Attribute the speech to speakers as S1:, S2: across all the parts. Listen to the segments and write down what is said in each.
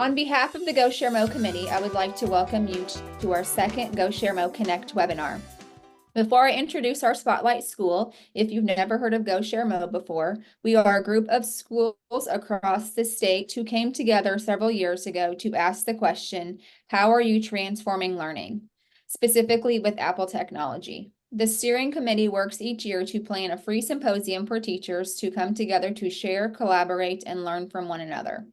S1: On behalf of the GoShareMO committee, I would like to welcome you to our second GoShareMO Connect webinar. Before I introduce our Spotlight School, if you've never heard of GoShareMO before, we are a group of schools across the state who came together several years ago to ask the question, how are you transforming learning? Specifically with Apple technology. The steering committee works each year to plan a free symposium for teachers to come together to share, collaborate, and learn from one another.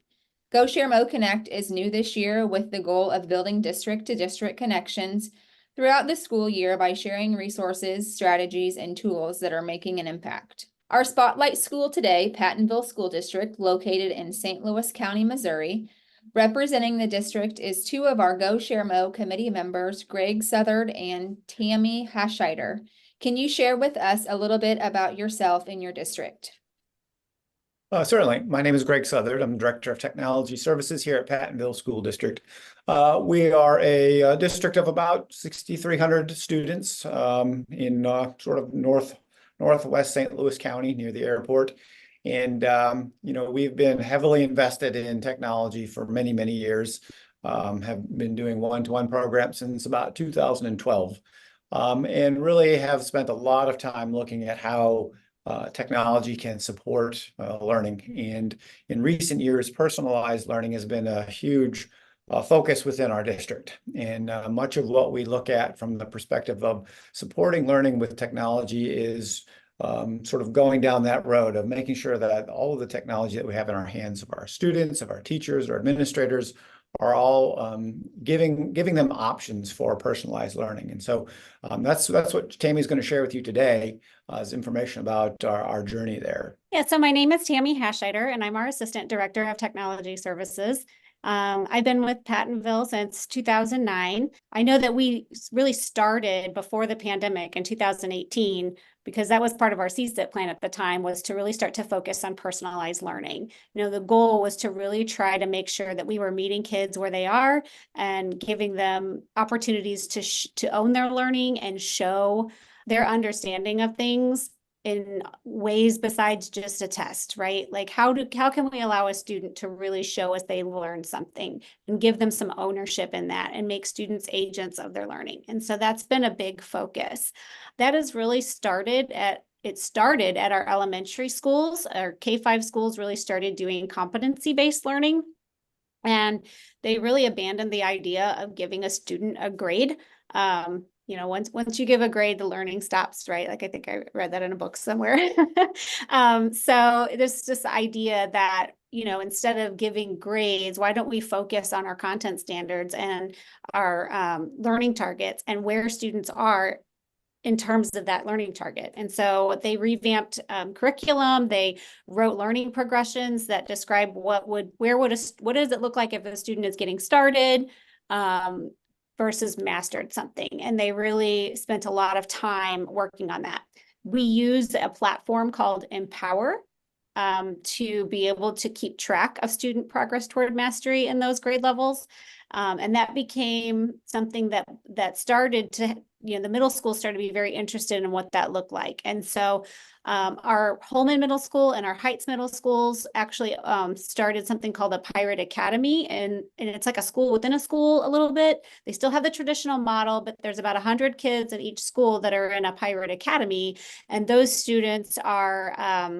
S1: GoShareMO Connect is new this year with the goal of building district-to-district connections throughout the school year by sharing resources, strategies, and tools that are making an impact. Our Spotlight School today, Pattonville School District, located in St. Louis County, Missouri. Representing the district is two of our GoShareMO committee members, Greg Southard and Tammy Hascheider. Can you share with us a little bit about yourself and your district?
S2: Certainly. My name is Greg Southard. I'm Director of Technology Services here at Pattonville School District. We are a district of about 6,300 students in sort of northwest St. Louis County near the airport. And, we've been heavily invested in technology for many, many years, have been doing one-to-one programs since about 2012, and really have spent a lot of time looking at how technology can support learning. And in recent years, personalized learning has been a huge focus within our district. And much of what we look at from the perspective of supporting learning with technology is sort of going down that road of making sure that all of the technology that we have in our hands of our students, of our teachers, our administrators, are all giving them options for personalized learning. And so that's what Tammy's going to share with you today is information about our journey there.
S3: Yeah, so my name is Tammy Hascheider, and I'm our Assistant Director of Technology Services. I've been with Pattonville since 2009. I know that we really started before the pandemic in 2018 because that was part of our CSIP plan at the time, was to really start to focus on personalized learning. The goal was to really try to make sure that we were meeting kids where they are and giving them opportunities to own their learning and show their understanding of things in ways besides just a test, right? Like how can we allow a student to really show us they learned something and give them some ownership in that and make students agents of their learning? And so that's been a big focus. That has really started at our elementary schools. Our K-5 schools really started doing competency-based learning. And they really abandoned the idea of giving a student a grade. Once you give a grade, the learning stops, right? Like I think I read that in a book somewhere. So there's this idea that, instead of giving grades, why don't we focus on our content standards and our learning targets and where students are in terms of that learning target. And so they revamped curriculum. They wrote learning progressions that describe what does it look like if a student is getting started, versus mastered something. And they really spent a lot of time working on that. We use a platform called Empower to be able to keep track of student progress toward mastery in those grade levels. And that became something that started to, the middle school started to be very interested in what that looked like. And so our Holman Middle School and our Heights Middle Schools actually started something called a Pirate Academy. And it's like a school within a school a little bit. They still have the traditional model, but there's about 100 kids in each school that are in a Pirate Academy. And those students are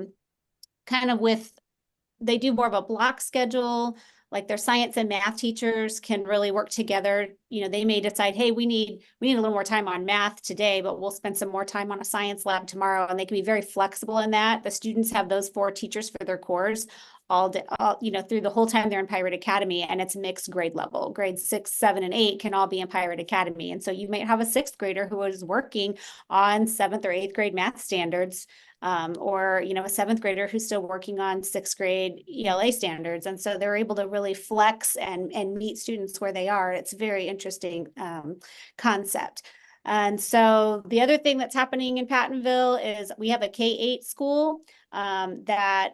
S3: they do more of a block schedule. Like their science and math teachers can really work together. They may decide, hey, we need a little more time on math today, but we'll spend some more time on a science lab tomorrow. And they can be very flexible in that. The students have those 4 teachers for their cores all through the whole time they're in Pirate Academy, and it's mixed grade level. Grades 6, 7, and 8 can all be in Pirate Academy. And so you might have a 6th grader who is working on 7th or 8th grade math standards, or a 7th grader who's still working on 6th grade ELA standards. And so they're able to really flex and meet students where they are. It's a very interesting concept. And so the other thing that's happening in Pattonville is we have a K-8 school that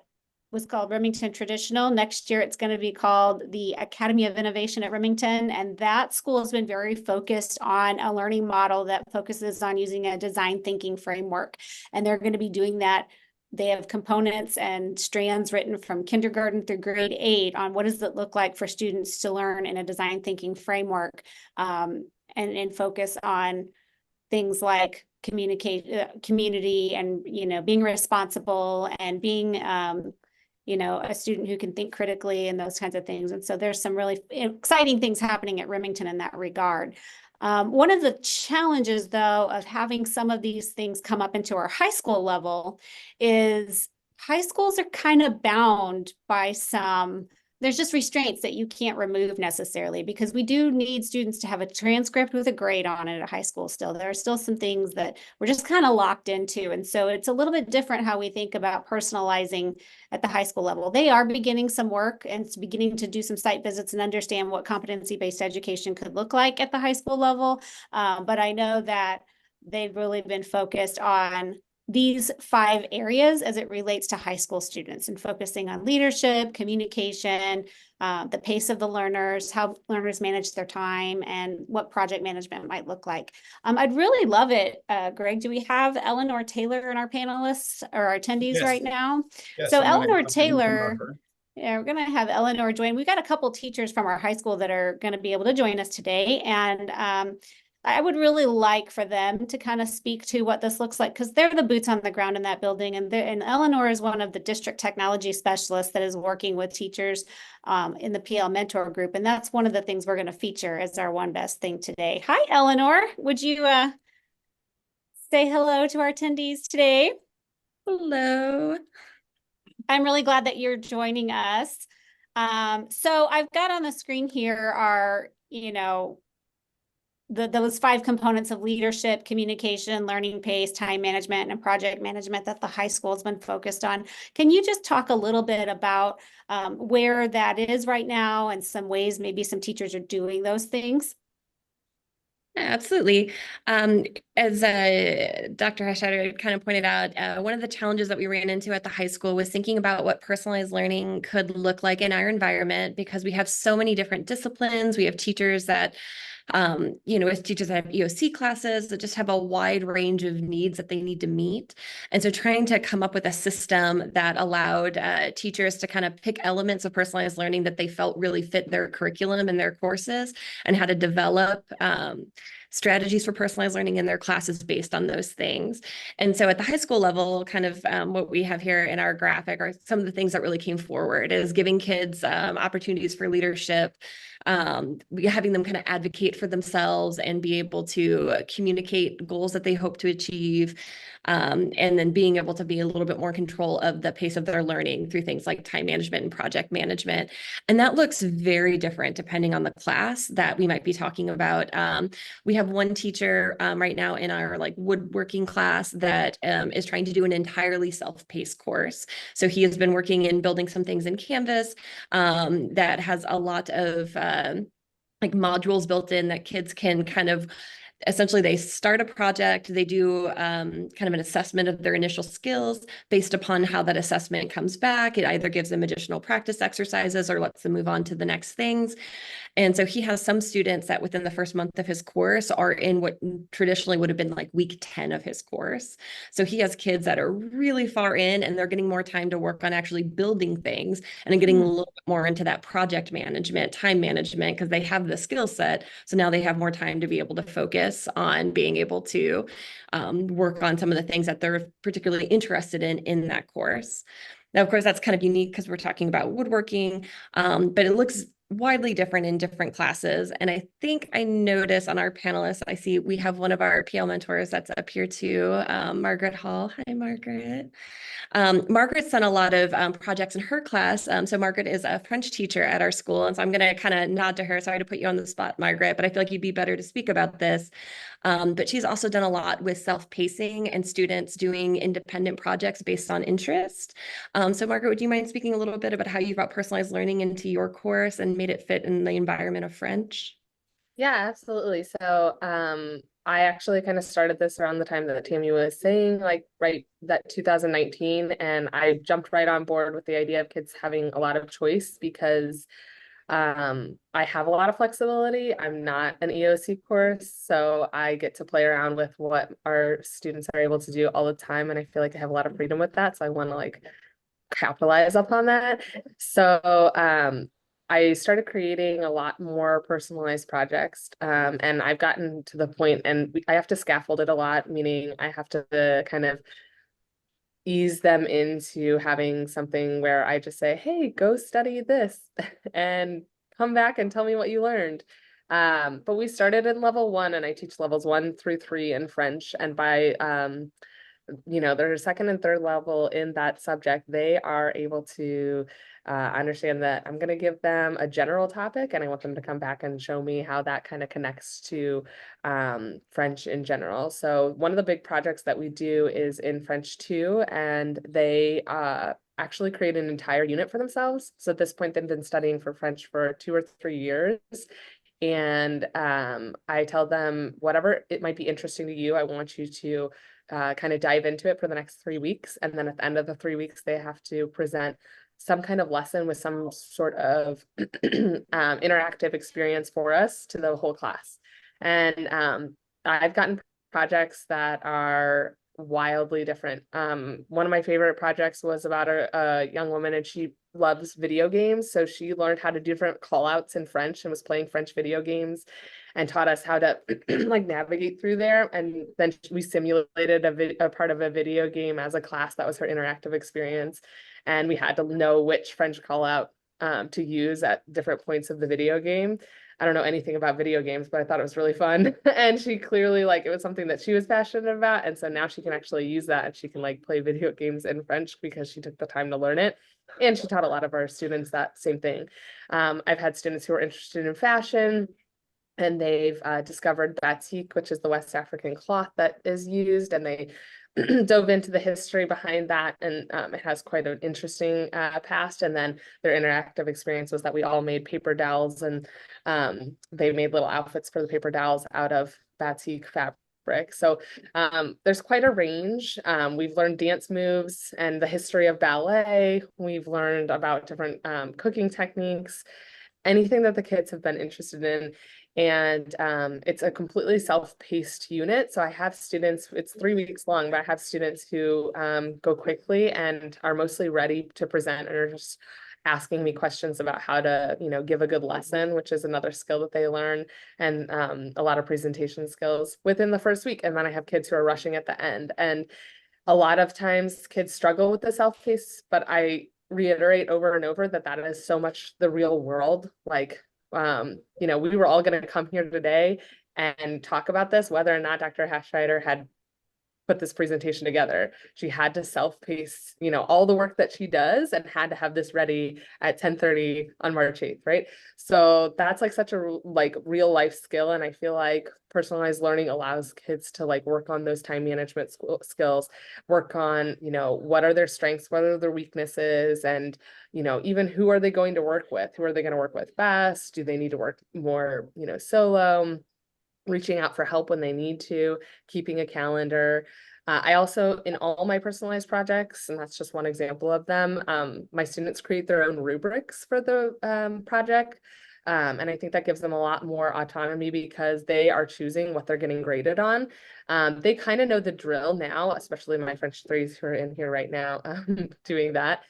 S3: was called Remington Traditional. Next year, it's going to be called the Academy of Innovation at Remington. And that school has been very focused on a learning model that focuses on using a design thinking framework. And they're going to be doing that They have components and strands written from kindergarten through grade 8 on what does it look like for students to learn in a design thinking framework, and focus on things like community and, being responsible and being, a student who can think critically and those kinds of things. And so there's some really exciting things happening at Remington in that regard. One of the challenges, though, of having some of these things come up into our high school level is high schools are kind of bound by there's just restraints that you can't remove necessarily, because we do need students to have a transcript with a grade on it at high school still. There are still some things that we're just kind of locked into. And so it's a little bit different how we think about personalizing at the high school level. They are beginning some work and beginning to do some site visits and understand what competency-based education could look like at the high school level. But I know that they've really been focused on these 5 areas as it relates to high school students, and focusing on leadership, communication, the pace of the learners, how learners manage their time, and what project management might look like. I'd really love it, Greg. Do we have Eleanor Taylor in our panelists or our attendees right now?
S2: Yes,
S3: So
S2: I'm gonna
S3: Eleanor
S2: go ahead and
S3: Taylor,
S2: promote her.
S3: yeah, we're going to have Eleanor join. We've got a couple teachers from our high school that are going to be able to join us today. And I would really like for them to kind of speak to what this looks like, because they're the boots on the ground in that building. And Eleanor is one of the district technology specialists that is working with teachers in the PL Mentor Group. And that's one of the things we're going to feature as our one best thing today. Hi, Eleanor. Would you say hello to our attendees today?
S4: Hello.
S3: I'm really glad that you're joining us. So I've got on the screen here are, those 5 components of leadership, communication, learning pace, time management, and project management that the high school has been focused on. Can you just talk a little bit about where that is right now and some ways maybe some teachers are doing those things?
S4: Absolutely. As Dr. Hashad kind of pointed out, one of the challenges that we ran into at the high school was thinking about what personalized learning could look like in our environment, because we have so many different disciplines. We have teachers that as teachers that have EOC classes that just have a wide range of needs that they need to meet. And so trying to come up with a system that allowed teachers to kind of pick elements of personalized learning that they felt really fit their curriculum and their courses, and how to develop strategies for personalized learning in their classes based on those things. And so at the high school level, kind of what we have here in our graphic are some of the things that really came forward, is giving kids opportunities for leadership, having them kind of advocate for themselves and be able to communicate goals that they hope to achieve, and then being able to be a little bit more in control of the pace of their learning through things like time management and project management. And that looks very different depending on the class that we might be talking about. We have one teacher right now in our woodworking class that is trying to do an entirely self-paced course. So he has been working in building some things in Canvas that has a lot of modules built in that kids can kind of essentially, they start a project, they do kind of an assessment of their initial skills. Based upon how that assessment comes back, it either gives them additional practice exercises or lets them move on to the next things. And so he has some students that within the first month of his course are in what traditionally would have been like week 10 of his course. So he has kids that are really far in, and they're getting more time to work on actually building things and then getting a little bit more into that project management, time management, because they have the skill set. So now they have more time to be able to focus on being able to work on some of the things that they're particularly interested in that course. Now, of course, that's kind of unique because we're talking about woodworking, but it looks widely different in different classes. And I think I noticed on our panelists, I see we have one of our PL mentors that's up here too, Margaret Hall. Hi, Margaret. Margaret's done a lot of projects in her class. So Margaret is a French teacher at our school. And so I'm going to kind of nod to her. Sorry to put you on the spot, Margaret, but I feel like you'd be better to speak about this. But she's also done a lot with self-pacing and students doing independent projects based on interest. So Margaret, would you mind speaking a little bit about how you brought personalized learning into your course and made it fit in the environment of French?
S5: Yeah, absolutely. So I actually kind of started this around the time that Tammy was saying, right, that 2019, and I jumped right on board with the idea of kids having a lot of choice, because I have a lot of flexibility. I'm not an EOC course, so I get to play around with what our students are able to do all the time. And I feel like I have a lot of freedom with that. So I want to like capitalize upon that. So I started creating a lot more personalized projects. And I've gotten to the point, and I have to scaffold it a lot, meaning I have to kind of ease them into having something where I just say, hey, go study this and come back and tell me what you learned. But we started in level 1, and I teach levels 1 through 3 in French. And by their second and third level in that subject, they are able to understand that I'm going to give them a general topic, and I want them to come back and show me how that kind of connects to French in general. So one of the big projects that we do is in French 2, and they actually create an entire unit for themselves. So at this point, they've been studying for French for 2 or 3 years. And I tell them, whatever it might be interesting to you, I want you to kind of dive into it for the next 3 weeks. And then at the end of the 3 weeks, they have to present some kind of lesson with some sort of interactive experience for us to the whole class. And I've gotten projects that are wildly different. One of my favorite projects was about a young woman, and she loves video games. So she learned how to do different call outs in French and was playing French video games and taught us how to like navigate through there. And then we simulated a part of a video game as a class. That was her interactive experience. And we had to know which French call out to use at different points of the video game. I don't know anything about video games, but I thought it was really fun. And she clearly, like, it was something that she was passionate about. And so now she can actually use that, and she can like play video games in French because she took the time to learn it. And she taught a lot of our students that same thing. I've had students who are interested in fashion, and they've discovered batik, which is the West African cloth that is used, and they dove into the history behind that, and it has quite an interesting past. And then their interactive experience was that we all made paper dowels, and they made little outfits for the paper dowels out of batik fabric. So there's quite a range. We've learned dance moves and the history of ballet. We've learned about different cooking techniques, anything that the kids have been interested in. And it's a completely self-paced unit. So I have students, it's 3 weeks long, but I have students who go quickly and are mostly ready to present and are just asking me questions about how to, give a good lesson, which is another skill that they learn, and a lot of presentation skills within the first week. And then I have kids who are rushing at the end. And a lot of times kids struggle with the self-pace, but I reiterate over and over that that is so much the real world. Like, we were all going to come here today and talk about this, whether or not Dr. Hashrider had put this presentation together. She had to self-pace, all the work that she does, and had to have this ready at 10:30 on March 8th, right? So that's like such a like real life skill. And I feel like personalized learning allows kids to like work on those time management skills, work on, what are their strengths, what are their weaknesses, and, even who are they going to work with? Who are they going to work with best? Do they need to work more, solo? Reaching out for help when they need to, keeping a calendar. I also, in all my personalized projects, and that's just one example of them, my students create their own rubrics for the project. And I think that gives them a lot more autonomy because they are choosing what they're getting graded on. They kind of know the drill now, especially my French 3s who are in here right now doing that.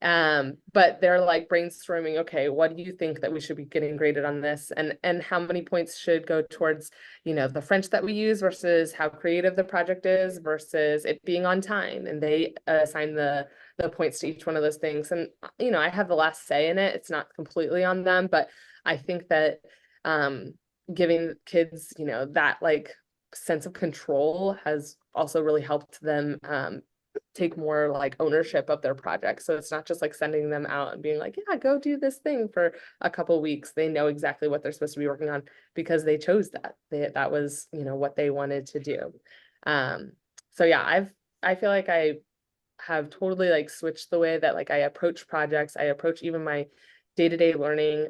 S5: But they're like brainstorming, okay, what do you think that we should be getting graded on this? And how many points should go towards, the French that we use versus how creative the project is versus it being on time. And they assign the points to each one of those things. And, I have the last say in it. It's not completely on them, but I think that giving kids, that like sense of control has also really helped them take more like ownership of their project. So it's not just like sending them out and being like, yeah, go do this thing for a couple weeks. They know exactly what they're supposed to be working on because they chose that. That was, what they wanted to do. So yeah, I feel like I have totally like switched the way that like I approach projects. I approach even my day-to-day learning.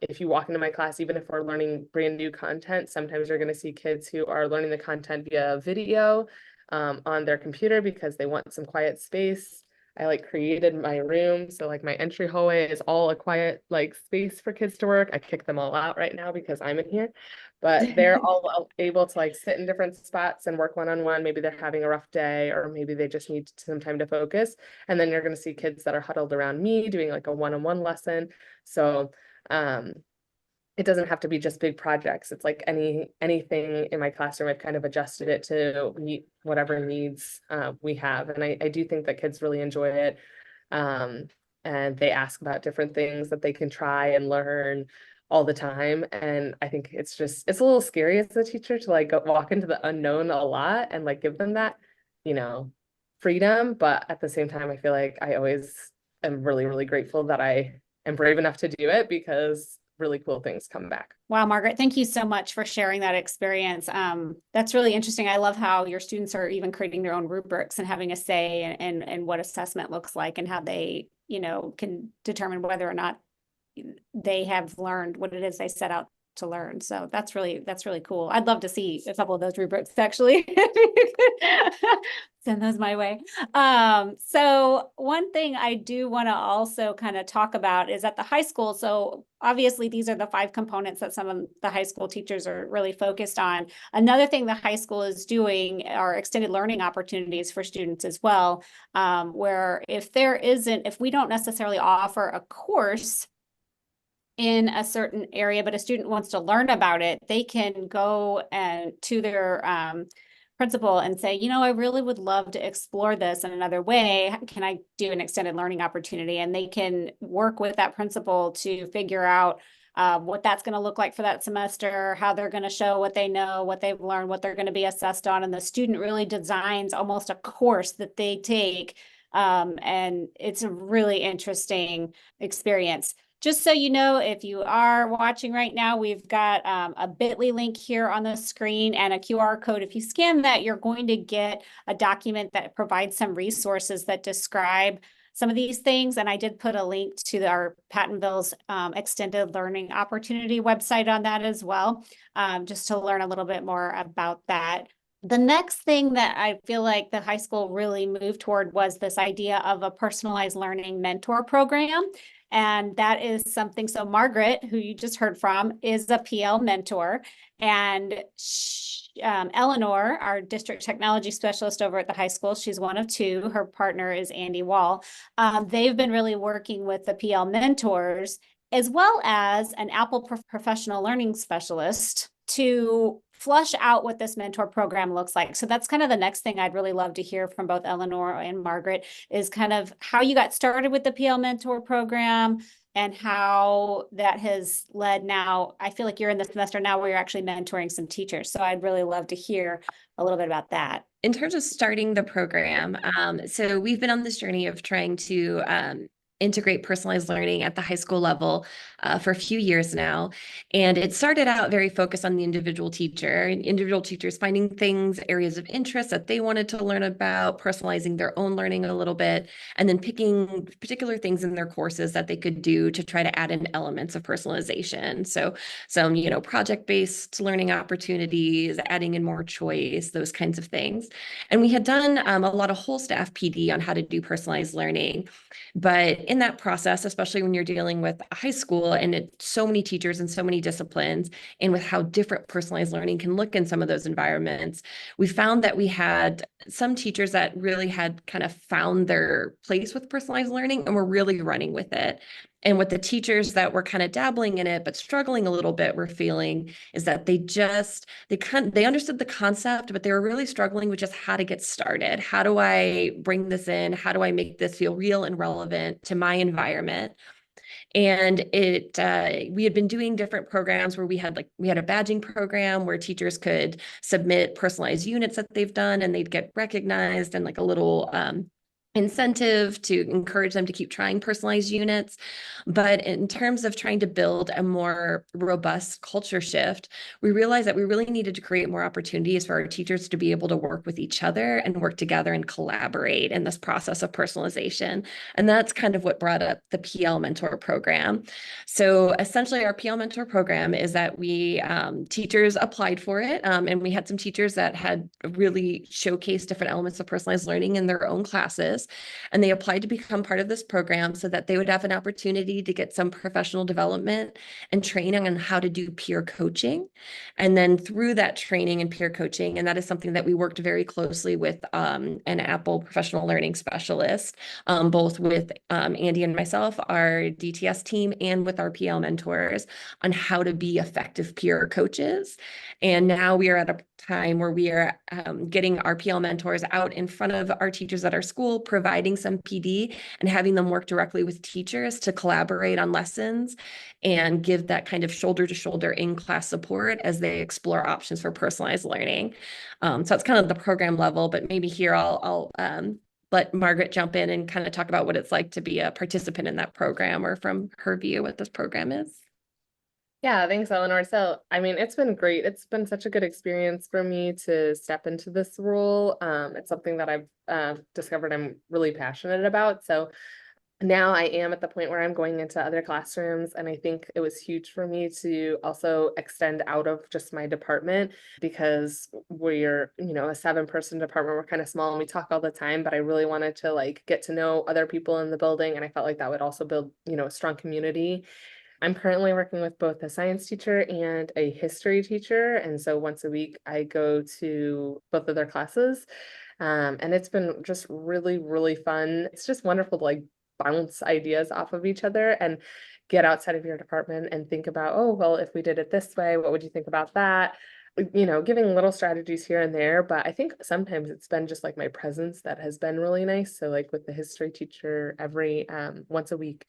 S5: If you walk into my class, even if we're learning brand new content, sometimes you're going to see kids who are learning the content via video on their computer because they want some quiet space. I like created my room. So like my entry hallway is all a quiet like space for kids to work. I kick them all out right now because I'm in here, but they're all able to like sit in different spots and work one-on-one. Maybe they're having a rough day, or maybe they just need some time to focus. And then you're going to see kids that are huddled around me doing like a one-on-one lesson. So, it doesn't have to be just big projects. It's like anything in my classroom, I've kind of adjusted it to meet whatever needs we have. And I do think that kids really enjoy it. And they ask about different things that they can try and learn all the time. And I think it's a little scary as a teacher to like walk into the unknown a lot and like give them that, freedom. But at the same time, I feel like I always am really, really grateful that I am brave enough to do it, because really cool things come back.
S3: Wow, Margaret, thank you so much for sharing that experience. That's really interesting. I love how your students are even creating their own rubrics and having a say in what assessment looks like, and how they, can determine whether or not they have learned what it is they set out to learn. So that's really cool. I'd love to see a couple of those rubrics actually. Send those my way. So one thing I do want to also kind of talk about is at the high school. So obviously these are the 5 components that some of the high school teachers are really focused on. Another thing the high school is doing are extended learning opportunities for students as well, where if we don't necessarily offer a course in a certain area, but a student wants to learn about it, they can go to their principal and say, I really would love to explore this in another way. Can I do an extended learning opportunity? And they can work with that principal to figure out what that's going to look like for that semester, how they're going to show what they know, what they've learned, what they're going to be assessed on. And the student really designs almost a course that they take. And it's a really interesting experience. Just so you know, if you are watching right now, we've got a bit.ly link here on the screen and a QR code. If you scan that, you're going to get a document that provides some resources that describe some of these things. And I did put a link to our Pattonville's extended learning opportunity website on that as well, just to learn a little bit more about that. The next thing that I feel like the high school really moved toward was this idea of a personalized learning mentor program. And that is something, so Margaret, who you just heard from, is a PL mentor, and Eleanor, our district technology specialist over at the high school, she's one of 2. Her partner is Andy Wall. They've been really working with the PL mentors, as well as an Apple professional learning specialist, to flush out what this mentor program looks like. So that's kind of the next thing I'd really love to hear from both Eleanor and Margaret, is kind of how you got started with the PL mentor program and how that has led now. I feel like you're in the semester now where you're actually mentoring some teachers. So I'd really love to hear a little bit about that.
S4: In terms of starting the program, so we've been on this journey of trying to integrate personalized learning at the high school level for a few years now. And it started out very focused on the individual teacher, and individual teachers finding things, areas of interest that they wanted to learn about, personalizing their own learning a little bit, and then picking particular things in their courses that they could do to try to add in elements of personalization. So some, project-based learning opportunities, adding in more choice, those kinds of things. And we had done a lot of whole staff PD on how to do personalized learning. But in that process, especially when you're dealing with a high school and so many teachers and so many disciplines, and with how different personalized learning can look in some of those environments, we found that we had some teachers that really had kind of found their place with personalized learning and were really running with it. And what the teachers that were kind of dabbling in it but struggling a little bit were feeling is that they understood the concept, but they were really struggling with just how to get started. How do I bring this in? How do I make this feel real and relevant to my environment? And we had been doing different programs where we had a badging program where teachers could submit personalized units that they've done, and they'd get recognized, and like a little incentive to encourage them to keep trying personalized units. But in terms of trying to build a more robust culture shift, we realized that we really needed to create more opportunities for our teachers to be able to work with each other and work together and collaborate in this process of personalization. And that's kind of what brought up the PL Mentor program. So essentially our PL Mentor program is that we teachers applied for it, and we had some teachers that had really showcased different elements of personalized learning in their own classes. mentors. And they applied to become part of this program so that they would have an opportunity to get some professional development and training on how to do peer coaching. And then through that training and peer coaching, and that is something that we worked very closely with an Apple professional learning specialist, both with Andy and myself, our DTS team, and with our PL mentors on how to be effective peer coaches. And now we are at a time where we are getting our PL mentors out in front of our teachers at our school, providing some PD and having them work directly with teachers to collaborate on lessons and give that kind of shoulder to shoulder in-class support as they explore options for personalized learning. So that's kind of the program level, but maybe here I'll let Margaret jump in and kind of talk about what it's like to be a participant in that program, or from her view, what this program is.
S5: Yeah, thanks, Eleanor. So, I mean, it's been great. It's been such a good experience for me to step into this role. It's something that I've discovered I'm really passionate about. So now I am at the point where I'm going into other classrooms, and I think it was huge for me to also extend out of just my department, because we're, you know, a 7-person department. We're kind of small and we talk all the time, but I really wanted to like get to know other people in the building, and I felt like that would also build, you know, a strong community. I'm currently working with both a science teacher and a history teacher. And so once a week I go to both of their classes. And it's been just really, really fun. It's just wonderful to like bounce ideas off of each other and get outside of your department and think about, oh, well, if we did it this way, what would you think about that? You know, giving little strategies here and there. But I think sometimes it's been just like my presence that has been really nice. So like with the history teacher, every once a week,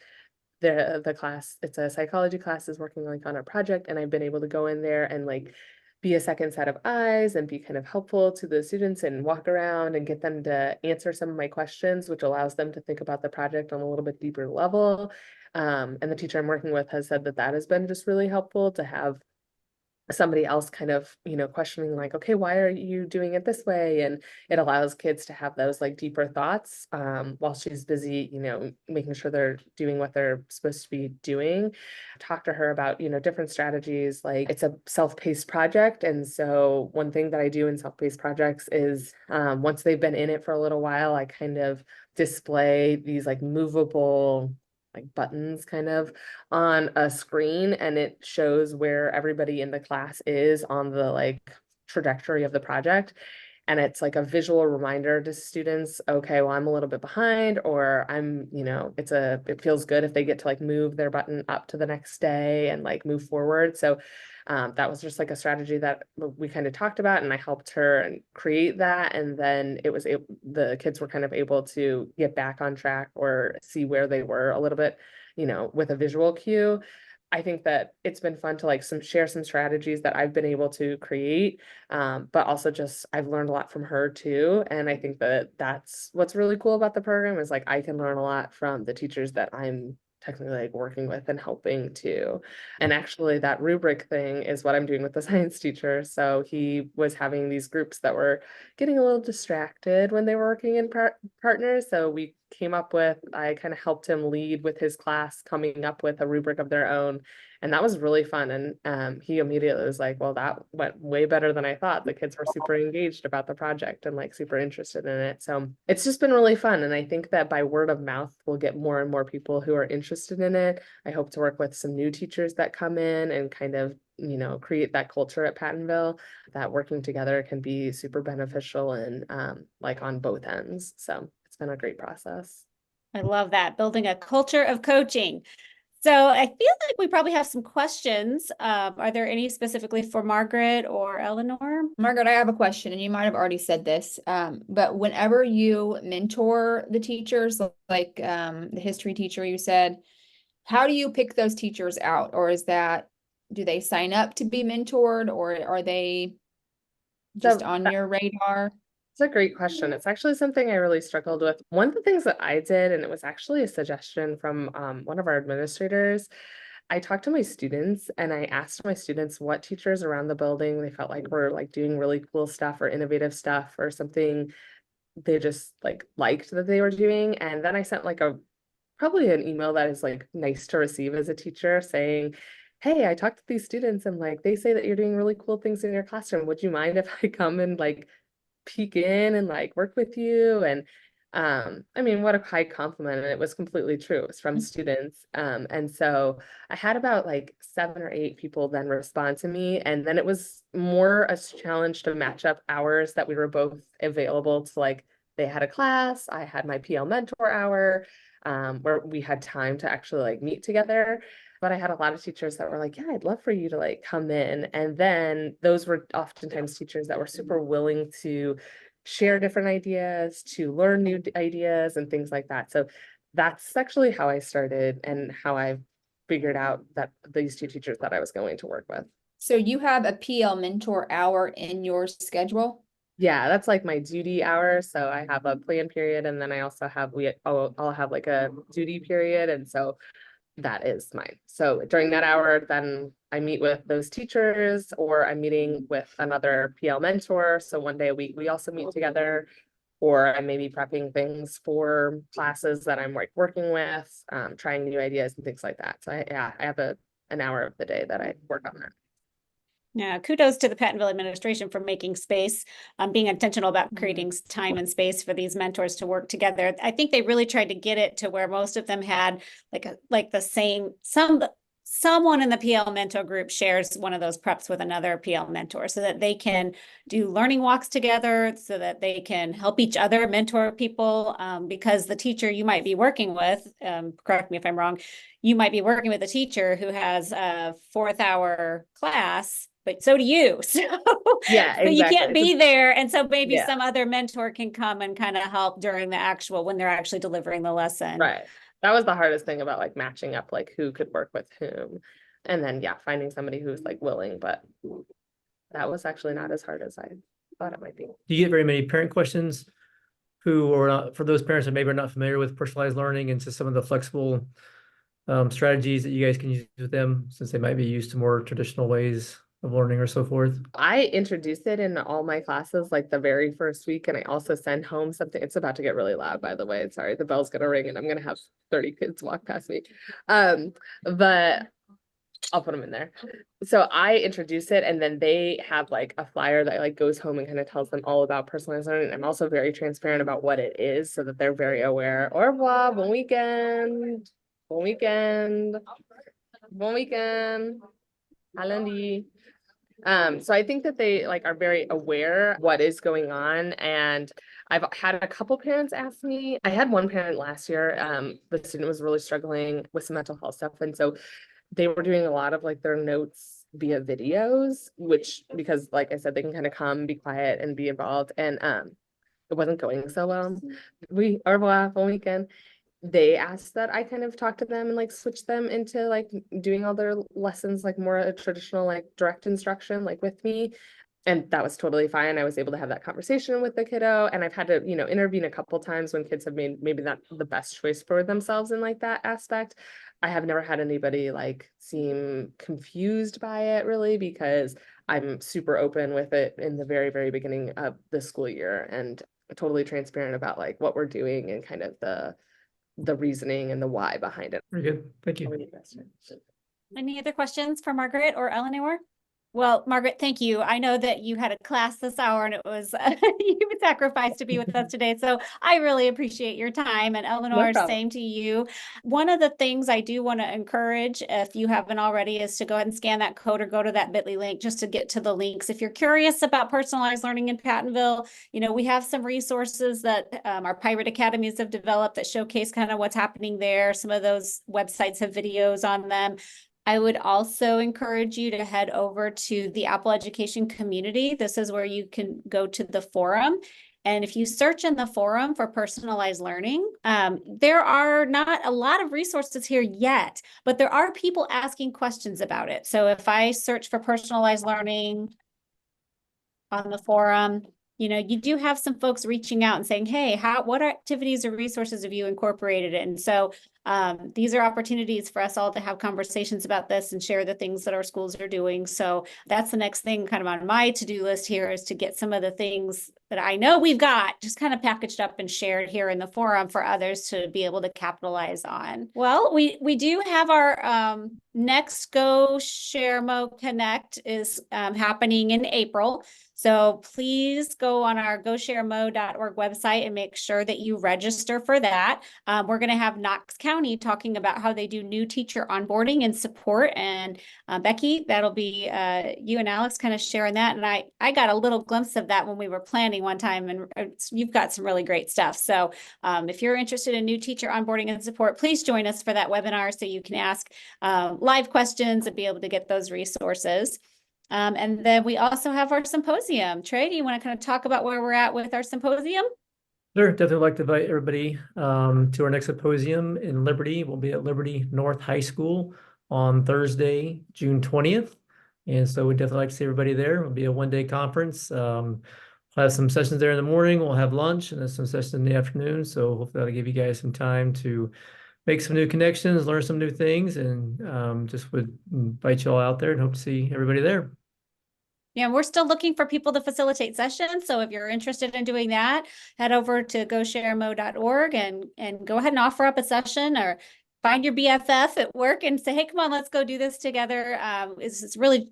S5: the class, it's a psychology class, is working like on a project, and I've been able to go in there and like be a second set of eyes and be kind of helpful to the students and walk around and get them to answer some of my questions, which allows them to think about the project on a little bit deeper level. And the teacher I'm working with has said that that has been just really helpful to have somebody else kind of, you know, questioning like, okay, why are you doing it this way? And it allows kids to have those like deeper thoughts while she's busy, you know, making sure they're doing what they're supposed to be doing. Talk to her about, you know, different strategies. Like, it's a self-paced project. And so one thing that I do in self-paced projects is once they've been in it for a little while, I kind of display these like movable like buttons kind of on a screen, and it shows where everybody in the class is on the like trajectory of the project. And it's like a visual reminder to students, okay, well, I'm a little bit behind, or I'm, you know, it feels good if they get to like move their button up to the next day and like move forward. So that was just like a strategy that we kind of talked about, and I helped her create that. And then the kids were kind of able to get back on track or see where they were a little bit, you know, with a visual cue. I think that it's been fun to like share some strategies that I've been able to create, but also just I've learned a lot from her too. And I think that that's what's really cool about the program, is like I can learn a lot from the teachers that I'm technically like working with and helping too. And actually that rubric thing is what I'm doing with the science teacher. So he was having these groups that were getting a little distracted when they were working in partners. So we came up with, I kind of helped him lead with his class coming up with a rubric of their own. And that was really fun. And he immediately was like, well, that went way better than I thought. The kids were super engaged about the project and like super interested in it. So it's just been really fun. And I think that by word of mouth, we'll get more and more people who are interested in it. I hope to work with some new teachers that come in and kind of, you know, create that culture at Pattonville, that working together can be super beneficial and like on both ends. So it's been a great process.
S3: I love that, building a culture of coaching. So I feel like we probably have some questions. Are there any specifically for Margaret or Eleanor?
S1: Margaret, I have a question, and you might have already said this, but whenever you mentor the teachers, like the history teacher you said, how do you pick those teachers out? Or do they sign up to be mentored, or are they just on your radar?
S5: It's a great question. It's actually something I really struggled with. One of the things that I did, and it was actually a suggestion from one of our administrators, I talked to my students and I asked my students what teachers around the building they felt like were like doing really cool stuff or innovative stuff or something they just like liked that they were doing. And then I sent like probably an email that is like nice to receive as a teacher, saying, hey, I talked to these students and like they say that you're doing really cool things in your classroom. Would you mind if I come and like peek in and like work with you? And I mean, what a high compliment, and it was completely true. It was from students. And so I had about like 7 or 8 people then respond to me. And then it was more a challenge to match up hours that we were both available to, like, they had a class, I had my PL mentor hour, where we had time to actually like meet together. But I had a lot of teachers that were like, yeah, I'd love for you to like come in. And then those were oftentimes teachers that were super willing to share different ideas, to learn new ideas and things like that. So that's actually how I started and how I figured out that these 2 teachers that I was going to work with.
S1: So you have a PL mentor hour in your schedule?
S5: Yeah, that's like my duty hour. So I have a plan period, and then I also have I'll have like a duty period, and so that is mine. So during that hour, then I meet with those teachers, or I'm meeting with another PL mentor. So one day a week we also meet together, or I may be prepping things for classes that I'm like working with, trying new ideas and things like that. So I have an hour of the day that I work on that.
S3: Yeah, kudos to the Pattonville administration for making space, being intentional about creating time and space for these mentors to work together. I think they really tried to get it to where most of them had like the same, someone in the PL mentor group shares one of those preps with another PL mentor so that they can do learning walks together, so that they can help each other mentor people, because the teacher you might be working with, correct me if I'm wrong, you might be working with a teacher who has a 4th hour class, but so do you. So,
S5: Yeah,
S3: so you can't
S5: exactly.
S3: be there. And so maybe
S5: Yeah.
S3: some other mentor can come and kind of help during the actual, when they're actually delivering the lesson.
S5: Right. That was the hardest thing about like matching up like who could work with whom. And then yeah, finding somebody who's like willing, but that was actually not as hard as I thought it might be.
S6: Do you get very many parent questions who are not, for those parents that maybe are not familiar with personalized learning and to some of the flexible strategies that you guys can use with them, since they might be used to more traditional ways of learning or so forth?
S5: I introduced it in all my classes like the very first week, and I also send home something. It's about to get really loud, by the way. Sorry, the bell's gonna ring and I'm gonna have 30 kids walk past me. But I'll put them in there. So I introduce it, and then they have like a flyer that like goes home and kind of tells them all about personalized learning. I'm also very transparent about what it is so that they're very aware. Au revoir, bon weekend, bon weekend, bon weekend, à lundi. So I think that they like are very aware what is going on. And I've had a couple parents ask me. I had one parent last year, the student was really struggling with some mental health stuff. And so they were doing a lot of like their notes via videos, which, because like I said, they can kind of come, be quiet and be involved. And it wasn't going so well. Au revoir, bon weekend. They asked that I kind of talk to them and like switch them into like doing all their lessons, like more a traditional, like direct instruction, like with me. And that was totally fine. I was able to have that conversation with the kiddo, and I've had to, intervene a couple times when kids have made maybe not the best choice for themselves in like that aspect. I have never had anybody like seem confused by it really, because I'm super open with it in the very, very beginning of the school year, and totally transparent about like what we're doing and kind of the reasoning and the why behind it.
S6: Very good. Thank you.
S3: Any other questions for Margaret or Eleanor? Well, Margaret, thank you. I know that you had a class this hour and it was you would sacrifice to be with us today. So I really appreciate your time. And Eleanor, same to you. One of the things I do want to encourage, if you haven't already, is to go ahead and scan that code or go to that bit.ly link just to get to the links. If you're curious about personalized learning in Pattonville, we have some resources that our Pirate Academies have developed that showcase kind of what's happening there. Some of those websites have videos on them. I would also encourage you to head over to the Apple Education community. This is where you can go to the forum. And if you search in the forum for personalized learning, there are not a lot of resources here yet, but there are people asking questions about it. So if I search for personalized learning on the forum, you do have some folks reaching out and saying, hey, what activities or resources have you incorporated in? So These are opportunities for us all to have conversations about this and share the things that our schools are doing. So that's the next thing kind of on my to-do list here, is to get some of the things that I know we've got just kind of packaged up and shared here in the forum for others to be able to capitalize on. Well, we do have our next GoShareMO Connect is happening in April. So please go on our GoShareMO.org website and make sure that you register for that. We're going to have Knox County talking about how they do new teacher onboarding and support. And Becky, that'll be you and Alex kind of sharing that. And I got a little glimpse of that when we were planning one time, and you've got some really great stuff. So if you're interested in new teacher onboarding and support, please join us for that webinar so you can ask live questions and be able to get those resources. And then we also have our symposium. Trey, do you want to kind of talk about where we're at with our symposium?
S6: Sure, definitely like to invite everybody to our next symposium in Liberty. We'll be at Liberty North High School on Thursday, June 20th. And so we'd definitely like to see everybody there. It'll be a one-day conference. We'll have some sessions there in the morning. We'll have lunch and then some sessions in the afternoon. So hopefully that'll give you guys some time to make some new connections, learn some new things, and just would invite you all out there and hope to see everybody there.
S3: Yeah, we're still looking for people to facilitate sessions. So if you're interested in doing that, head over to GoShareMO.org and go ahead and offer up a session, or find your BFF at work and say, hey, come on, let's go do this together. It's really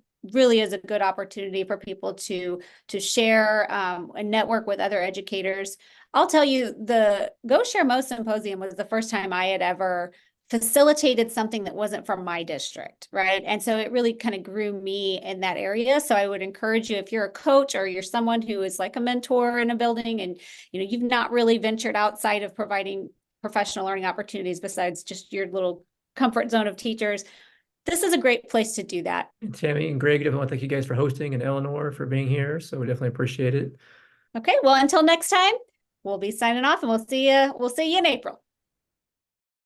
S3: is a good opportunity for people to share and network with other educators. I'll tell you, the GoShareMO Symposium was the first time I had ever facilitated something that wasn't from my district, right? And so it really kind of grew me in that area. So I would encourage you, if you're a coach or you're someone who is like a mentor in a building and you've not really ventured outside of providing professional learning opportunities besides just your little comfort zone of teachers, this is a great place to do that.
S6: And Tammy and Greg, definitely want to thank you guys for hosting, and Eleanor for being here. So we definitely appreciate it.
S3: Okay, well, until next time, we'll be signing off, and we'll see you in April.